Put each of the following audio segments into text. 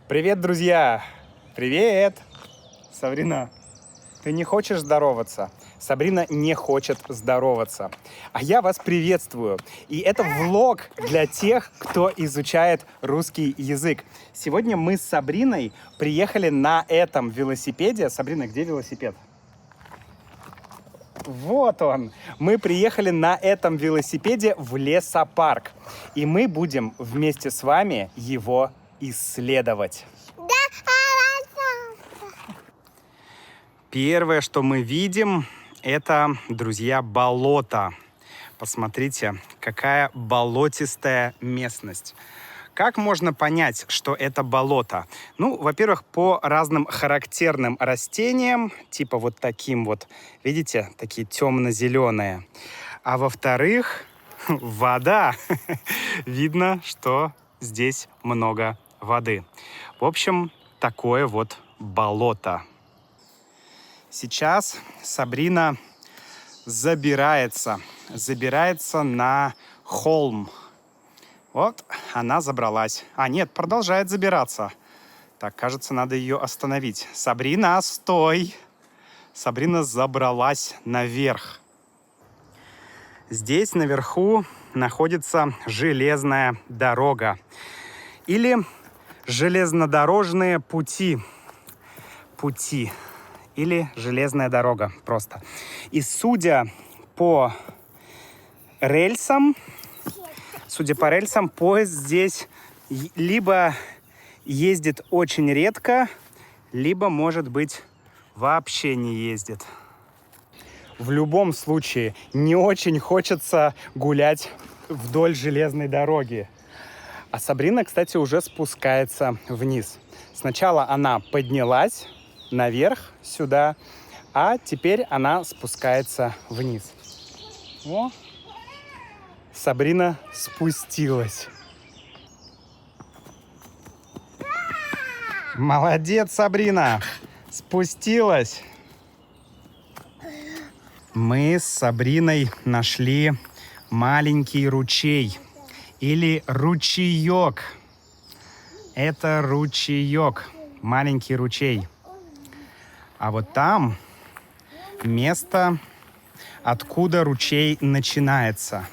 Привет, друзья! Привет! Сабрина, ты не хочешь здороваться? Сабрина не хочет здороваться. А я вас приветствую. И это влог для тех, кто изучает русский язык. Сегодня мы с Сабриной приехали на этом велосипеде. Сабрина, где велосипед? Вот он. Мы приехали на этом велосипеде в лесопарк. И мы будем вместе с вами его исследовать. Первое, что мы видим, это, друзья, болото. Посмотрите, какая болотистая местность. Как можно понять, что это болото? Ну, во-первых, по разным характерным растениям, типа вот таким вот, видите, такие темно-зеленые. А во-вторых, вода. Видно, что здесь много воды. В общем, такое вот болото. Сейчас Сабрина забирается на холм. Вот, она забралась. А, нет, продолжает забираться. Так, кажется, надо ее остановить. Сабрина, стой! Сабрина забралась наверх. Здесь наверху находится железная дорога. Или железнодорожные пути. Или железная дорога просто. И судя по рельсам, поезд здесь либо ездит очень редко, либо, может быть, вообще не ездит. В любом случае, не очень хочется гулять вдоль железной дороги. А Сабрина, кстати, уже спускается вниз. Сначала она поднялась наверх сюда, а теперь она спускается вниз. О, Сабрина спустилась. Молодец, Сабрина! Спустилась. Мы с Сабриной нашли маленький ручей или ручеек. Это ручеек, маленький ручей. А вот там место, откуда ручей начинается.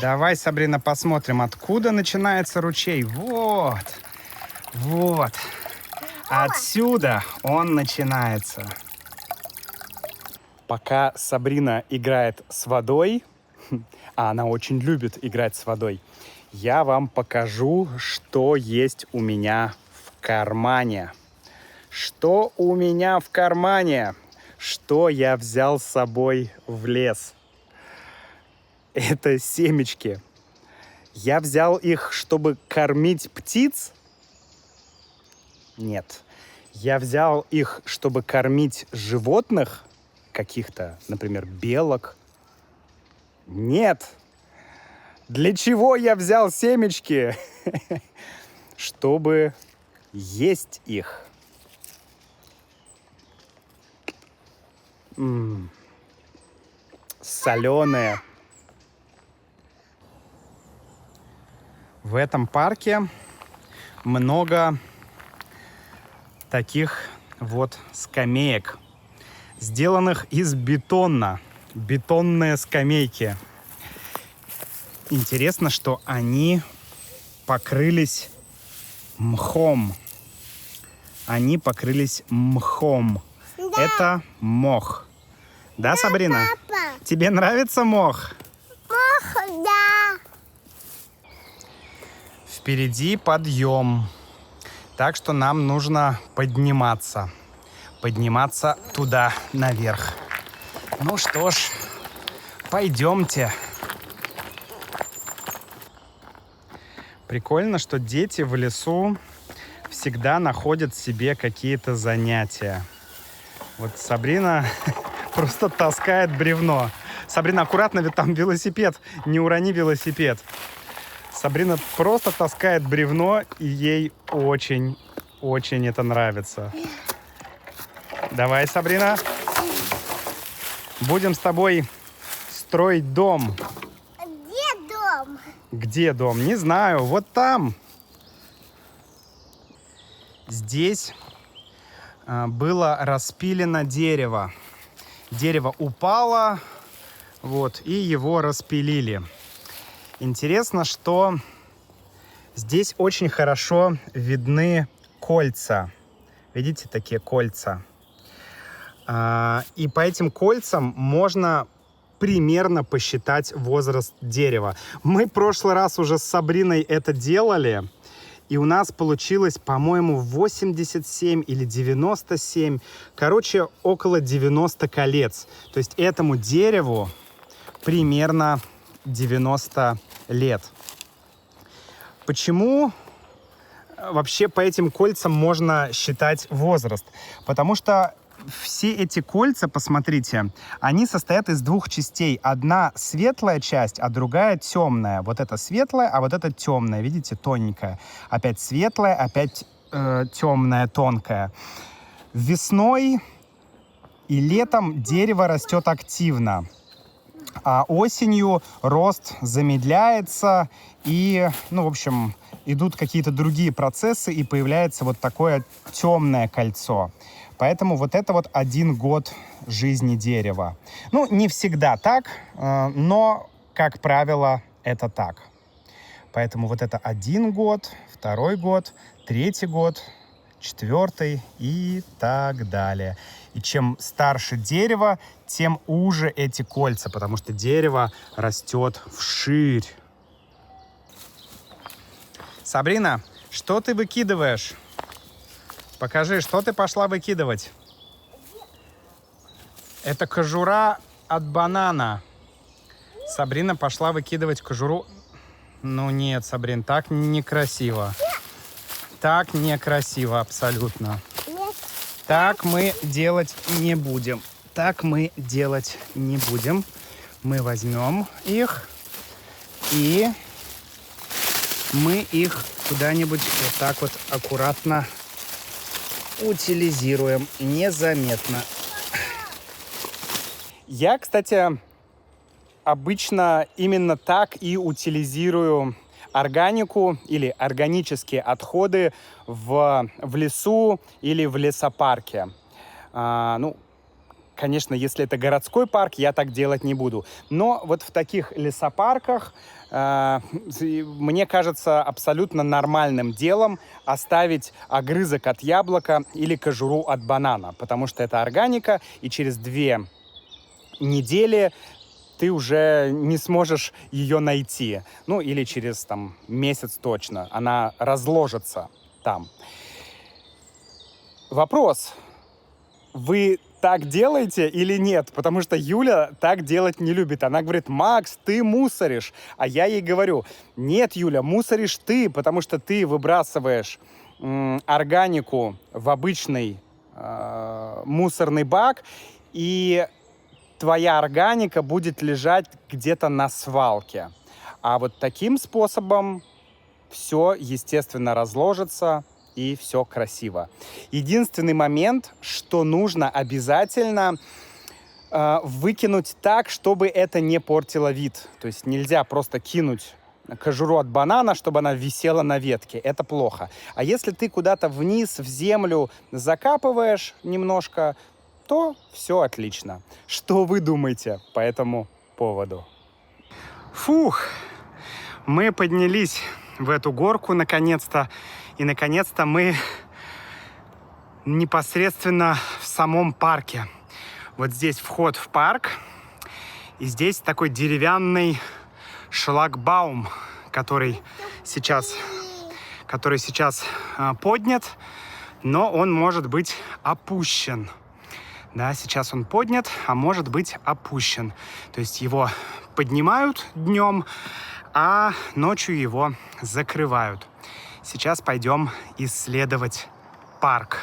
Давай, Сабрина, посмотрим, откуда начинается ручей. Вот. Отсюда он начинается. Пока Сабрина играет с водой, а она очень любит играть с водой, я вам покажу, что есть у меня в кармане. Что у меня в кармане? Что я взял с собой в лес? Это семечки. Я взял их, чтобы кормить птиц? Нет. Я взял их, чтобы кормить животных каких-то, например, белок? Нет. Для чего я взял семечки? Чтобы есть их. Соленые. В этом парке много таких вот скамеек, сделанных из бетона. Бетонные скамейки. Интересно, что они покрылись мхом. Да. Это мох. Да, Сабрина? Папа. Тебе нравится мох? Мох, да. Впереди подъем. Так что нам нужно подниматься. Подниматься туда, наверх. Ну что ж, пойдемте. Прикольно, что дети в лесу всегда находят себе какие-то занятия. Вот Сабрина просто таскает бревно. Сабрина, аккуратно, ведь там велосипед. Не урони велосипед. Сабрина просто таскает бревно, и ей очень это нравится. Давай, Сабрина. Будем с тобой строить дом. Где дом? Где дом? Не знаю. Вот там. здесь было распилено дерево. Дерево упало, вот, и его распилили. Интересно, что здесь очень хорошо видны кольца. Видите, такие кольца? И по этим кольцам можно примерно посчитать возраст дерева. Мы в прошлый раз уже с Сабриной это делали, и у нас получилось, по-моему, 87 или 97, короче, около 90 колец. То есть этому дереву примерно 90 лет. Почему вообще по этим кольцам можно считать возраст? Потому что все эти кольца, посмотрите, они состоят из двух частей. Одна светлая часть, а другая темная. Вот это светлая, а вот это темная. Видите, тоненькая. Опять светлая, опять темная, тонкая. Весной и летом дерево растет активно. А осенью рост замедляется, и, в общем, идут какие-то другие процессы, и появляется вот такое темное кольцо. Поэтому вот это вот 1 год жизни дерева. Не всегда так, но, как правило, это так. Поэтому вот это 1 год, 2 год, 3 год, 4 и так далее. И чем старше дерево, тем уже эти кольца, потому что дерево растет вширь. Сабрина, что ты выкидываешь? Покажи, что ты пошла выкидывать? Это кожура от банана. Сабрина пошла выкидывать кожуру. Нет, Сабрин, так некрасиво. Так некрасиво абсолютно. Так мы делать не будем. Так мы делать не будем. Мы возьмем их и мы их куда-нибудь вот так вот аккуратно утилизируем незаметно. Я, кстати, обычно именно так и утилизирую органику или органические отходы в лесу или в лесопарке. Конечно, если это городской парк, я так делать не буду. Но вот в таких лесопарках мне кажется абсолютно нормальным делом оставить огрызок от яблока или кожуру от банана, потому что это органика, и через 2 недели ты уже не сможешь ее найти. Или через месяц точно. Она разложится там. Вопрос. Вы так делаете или нет? Потому что Юля так делать не любит. Она говорит: Макс, ты мусоришь. А я ей говорю: нет, Юля, мусоришь ты, потому что ты выбрасываешь органику в обычный мусорный бак, и твоя органика будет лежать где-то на свалке. А вот таким способом все, естественно, разложится, и все красиво. Единственный момент, что нужно обязательно выкинуть так, чтобы это не портило вид. То есть нельзя просто кинуть кожуру от банана, чтобы она висела на ветке. Это плохо. А если ты куда-то вниз в землю закапываешь немножко, то все отлично. Что вы думаете по этому поводу? Фух, мы поднялись в эту горку наконец-то. И наконец-то мы непосредственно в самом парке. Вот здесь вход в парк. И здесь такой деревянный шлагбаум, который сейчас поднят, но он может быть опущен. Да, сейчас он поднят, а может быть опущен. То есть его поднимают днем, а ночью его закрывают. Сейчас пойдем исследовать парк.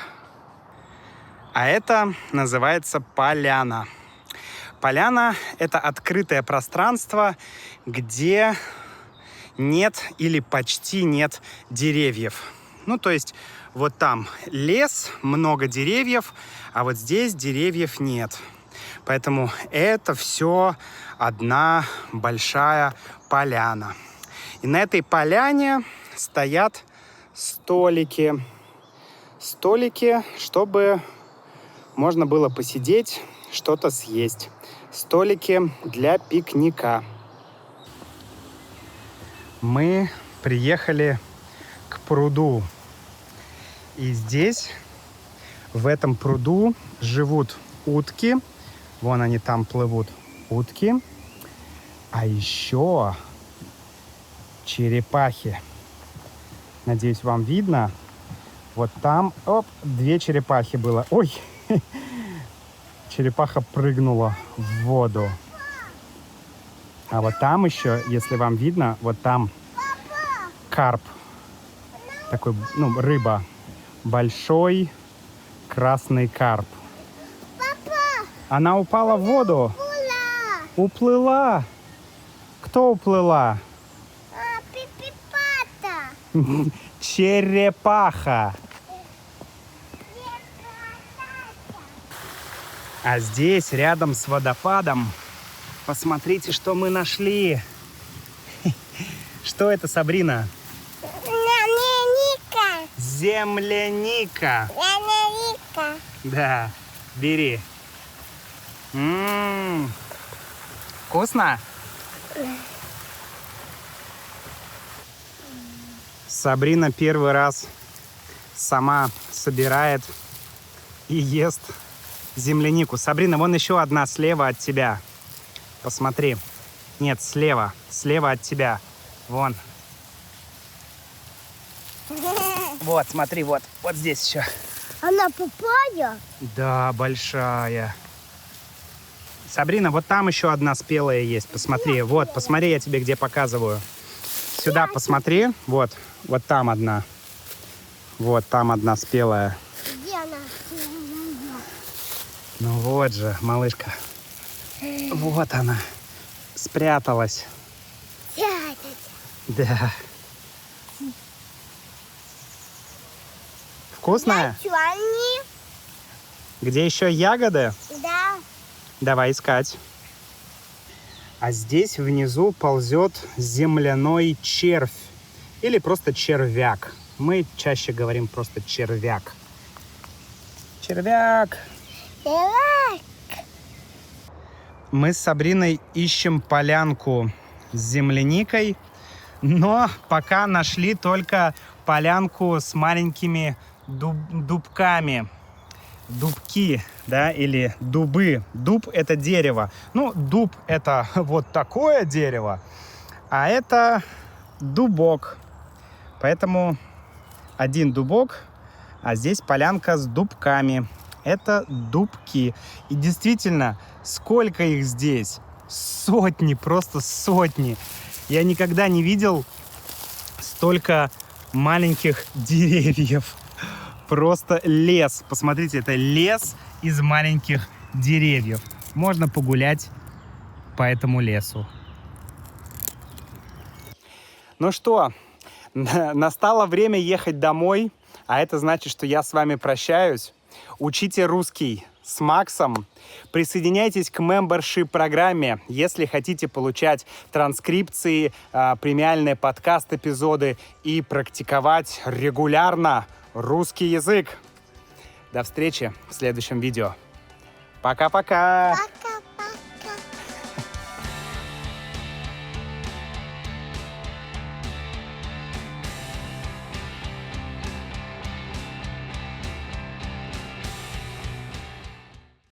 А это называется поляна. Поляна – это открытое пространство, где нет или почти нет деревьев. То есть вот там лес, много деревьев, а вот здесь деревьев нет. Поэтому это все одна большая поляна. И на этой поляне стоят столики. столики, чтобы можно было посидеть, что-то съесть. Столики для пикника. Мы приехали к пруду. И здесь, в этом пруду, живут утки. Вон они там плывут, утки. А еще черепахи. Надеюсь, вам видно. Вот там, оп, 2 черепахи было. Ой, черепаха прыгнула в воду. А вот там еще, если вам видно, вот там карп. Такой, ну, рыба. Большой красный карп. Папа, Она упала в воду. Уплыла. Кто уплыла? пипипата. Черепаха. А здесь, рядом с водопадом, посмотрите, что мы нашли. Что это, Сабрина? Няника. Земляника. Няника. Да, бери. Вкусно? Сабрина первый раз сама собирает и ест землянику. Сабрина, вон еще одна слева от тебя. Посмотри. Нет, слева. Слева от тебя. Вон. Вот, смотри, вот. Вот здесь еще. Она папайя? Да, большая. Сабрина, вот там еще одна спелая есть. Посмотри. Вот, посмотри, я тебе где показываю. Сюда посмотри. Вот. Вот там одна. Вот там одна спелая. Где она? Ну вот же, малышка. Вот она. Спряталась. Да. Вкусная? Чуани? Где еще ягоды? Да. Давай искать. А здесь внизу ползет земляной червь. Или просто червяк. Мы чаще говорим просто червяк. Червяк. Давай. Мы с Сабриной ищем полянку с земляникой, но пока нашли только полянку с маленькими дубками. Дубки, да, или дубы. Дуб — это дерево. Ну, дуб — это вот такое дерево, а это дубок. Поэтому один дубок, а здесь полянка с дубками. Это дубки. И действительно, сколько их здесь? Сотни, просто сотни. Я никогда не видел столько маленьких деревьев. Просто лес. Посмотрите, это лес из маленьких деревьев. Можно погулять по этому лесу. Ну что, настало время ехать домой, а это значит, что я с вами прощаюсь. Учите русский с Максом. Присоединяйтесь к мембершип-программе, если хотите получать транскрипции, премиальные подкаст-эпизоды и практиковать регулярно русский язык. До встречи в следующем видео. Пока-пока! Пока.